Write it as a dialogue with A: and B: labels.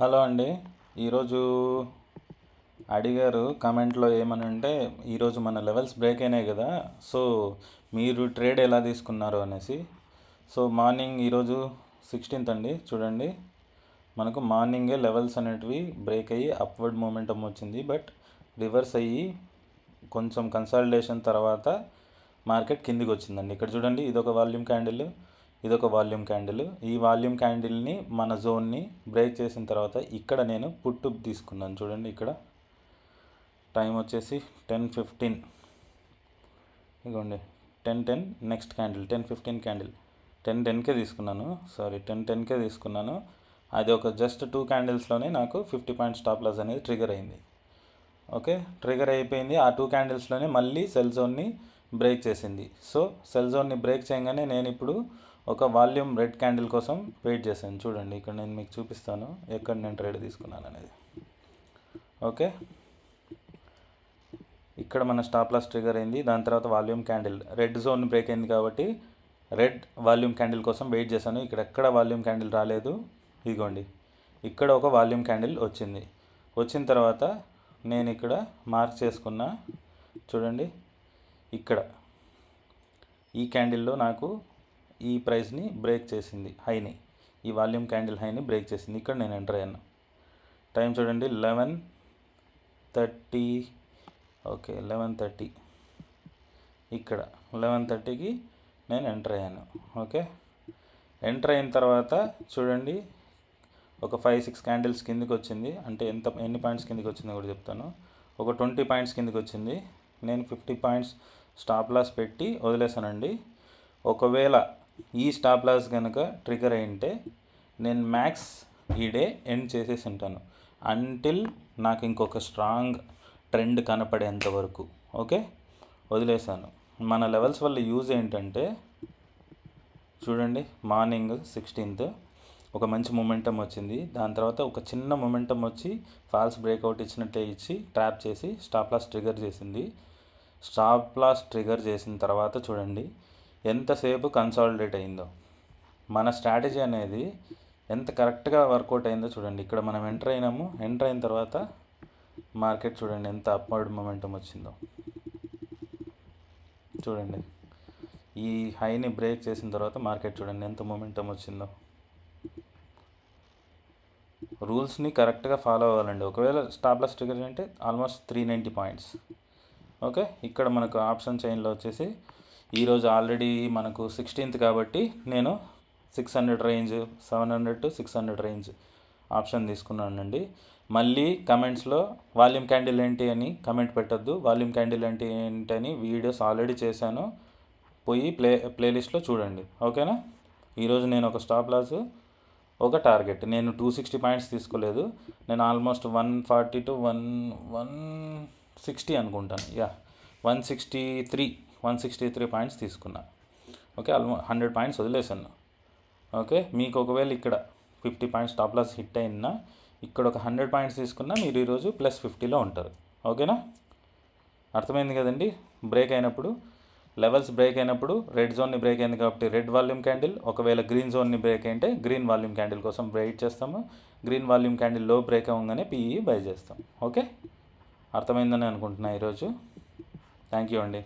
A: Hello అండి. ఈరోజు అడిగారు కామెంట్లో ఏమనంటే, ఈరోజు మన లెవెల్స్ బ్రేక్ అయినాయి కదా, సో మీరు ట్రేడ్ ఎలా తీసుకున్నారు అనేసి. సో మార్నింగ్ ఈరోజు 16th అండి, చూడండి మనకు మార్నింగే లెవెల్స్ అనేటివి బ్రేక్ అయ్యి అప్వర్డ్ మూమెంటం వచ్చింది. బట్ రివర్స్ అయ్యి కొంచెం కన్సాలిడేషన్ తర్వాత మార్కెట్ కిందికి వచ్చిందండి. ఇక్కడ చూడండి, ఇదొక వాల్యూమ్ క్యాండిల్, ఇదొక వాల్యూమ్ క్యాండిల్. ఈ వాల్యూమ్ క్యాండిల్ని మన జోన్ని బ్రేక్ చేసిన తర్వాత ఇక్కడ నేను పుట్టు తీసుకున్నాను. చూడండి, ఇక్కడ టైం వచ్చేసి 10:15. ఇదిగోండి 10:10 నెక్స్ట్ క్యాండిల్, 10:15 క్యాండిల్ 10:10కే తీసుకున్నాను. 10:10కే తీసుకున్నాను. అది ఒక జస్ట్ 2 క్యాండిల్స్లోనే నాకు 50 పాయింట్ స్టాప్ లాస్ అనేది ట్రిగర్ అయింది. ఓకే, ట్రిగర్ అయిపోయింది. ఆ 2 క్యాండిల్స్లోనే మళ్ళీ సెల్ జోన్ని బ్రేక్ చేసింది. సో సెల్ జోన్ని బ్రేక్ చేయగానే నేను ఇప్పుడు ఒక వాల్యూమ్ రెడ్ క్యాండిల్ కోసం వెయిట్ చేశాను. చూడండి, ఇక్కడ నేను మీకు చూపిస్తాను ఎక్కడ నేను ట్రేడ్ తీసుకున్నాను అనేది. ఓకే, ఇక్కడ మన స్టాప్ లాస్ ట్రిగర్ అయింది. దాని తర్వాత volume candle red zone break అయింది కాబట్టి రెడ్ వాల్యూమ్ క్యాండిల్ కోసం వెయిట్ చేశాను. ఇక్కడ ఎక్కడ వాల్యూమ్ క్యాండిల్ రాలేదు. ఇదిగోండి, ఇక్కడ ఒక వాల్యూమ్ క్యాండిల్ వచ్చింది. వచ్చిన తర్వాత నేను ఇక్కడ మార్క్ చేసుకున్నా. చూడండి, ఇక్కడ ఈ క్యాండిల్లో నాకు ఈ ప్రైస్ని బ్రేక్ చేసింది, హైని, ఈ వాల్యూమ్ క్యాండిల్ హైని బ్రేక్ చేసింది. ఇక్కడ నేను ఎంటర్ అయ్యాను. టైం చూడండి 11:30. ఓకే, 11:30. ఇక్కడ 11:30కి నేను ఎంటర్ అయ్యాను. ఓకే, ఎంటర్ అయిన తర్వాత చూడండి, ఒక 5-6 క్యాండిల్స్ కిందికి వచ్చింది. అంటే ఎన్ని పాయింట్స్ కిందికి వచ్చిందో కూడా చెప్తాను. ఒక 20 పాయింట్స్ కిందికి వచ్చింది. నేను 50 పాయింట్స్ స్టాప్ లాస్ పెట్టి వదిలేసానండి. ఒకవేళ ఈ స్టాప్ లాస్ కనుక ట్రిగర్ అయింటే నేను మ్యాక్స్ ఈ డే ఎండ్ చేసేసి ఉంటాను, అంటిల్ నాకు ఇంకొక స్ట్రాంగ్ ట్రెండ్ కనపడేంత వరకు. ఓకే, వదిలేసాను. మన లెవెల్స్ వల్ల యూజ్ ఏంటంటే, చూడండి, మార్నింగ్ 16th ఒక మంచి మొమెంటం వచ్చింది. దాని తర్వాత ఒక చిన్న మొమెంటం వచ్చి ఫాల్స్ బ్రేక్అవుట్ ఇచ్చినట్టే ఇచ్చి ట్రాప్ చేసి స్టాప్ లాస్ ట్రిగర్ చేసింది. స్టాప్ లాస్ ట్రిగర్ చేసిన తర్వాత చూడండి ఎంతసేపు కన్సాలిడేట్ అయిందో. మన స్ట్రాటజీ అనేది ఎంత కరెక్ట్గా వర్కౌట్ అయిందో చూడండి. ఇక్కడ మనం ఎంటర్ అయినాము. ఎంటర్ అయిన తర్వాత మార్కెట్ చూడండి ఎంత అప్వర్డ్ మొమెంటం వచ్చిందో. చూడండి, ఈ హైని బ్రేక్ చేసిన తర్వాత మార్కెట్ చూడండి ఎంత మొమెంటం వచ్చిందో. రూల్స్ని కరెక్ట్గా ఫాలో అవ్వాలండి. ఒకవేళ స్టాప్ లాస్ ట్రిగర్ అంటే ఆల్మోస్ట్ 390 పాయింట్స్. ఓకే, ఇక్కడ మనకు ఆప్షన్ చైన్లో వచ్చేసి ఈరోజు ఆల్రెడీ మనకు 16th కాబట్టి నేను 600 రేంజ్, 700 to 600 రేంజ్ ఆప్షన్ తీసుకున్నానండి. మళ్ళీ కమెంట్స్లో వాల్యూమ్ క్యాండిల్ ఏంటి అని కమెంట్ పెట్టద్దు. వాల్యూమ్ క్యాండిల్ ఏంటి ఏంటని వీడియోస్ ఆల్రెడీ చేశాను, పోయి ప్లేలిస్ట్లో చూడండి. ఓకేనా. ఈరోజు నేను ఒక స్టాప్ లాస్, ఒక టార్గెట్, నేను 260 పాయింట్స్ తీసుకోలేదు. నేను ఆల్మోస్ట్ 140 to 160 అనుకుంటాను. 163 పాయింట్స్ తీసుకున్నా. ఓకే, ఆల్మోస్ట్ 100 పాయింట్స్ వదిలేసాను. ఓకే, మీకు ఒకవేళ ఇక్కడ 50 పాయింట్స్ స్టాప్ లాస్ హిట్ అయినా ఇక్కడ ఒక 100 పాయింట్స్ తీసుకున్నా మీరు ఈరోజు +50లో ఉంటారు. ఓకేనా, అర్థమైంది కదండి. బ్రేక్ అయినప్పుడు, లెవెల్స్ బ్రేక్ అయినప్పుడు రెడ్ జోన్ని బ్రేక్ అయింది కాబట్టి రెడ్ వాల్యూమ్ క్యాండిల్, ఒకవేళ గ్రీన్ జోన్ని బ్రేక్ అయింటే గ్రీన్ వాల్యూమ్ క్యాండిల్ కోసం వెయిట్ చేస్తాము. గ్రీన్ వాల్యూమ్ క్యాండిల్ లో బ్రేక్ అవ్వగానే PE బై చేస్తాం. ఓకే, అర్థమైందని అనుకుంటున్నా ఈరోజు. థ్యాంక్ యూ అండి.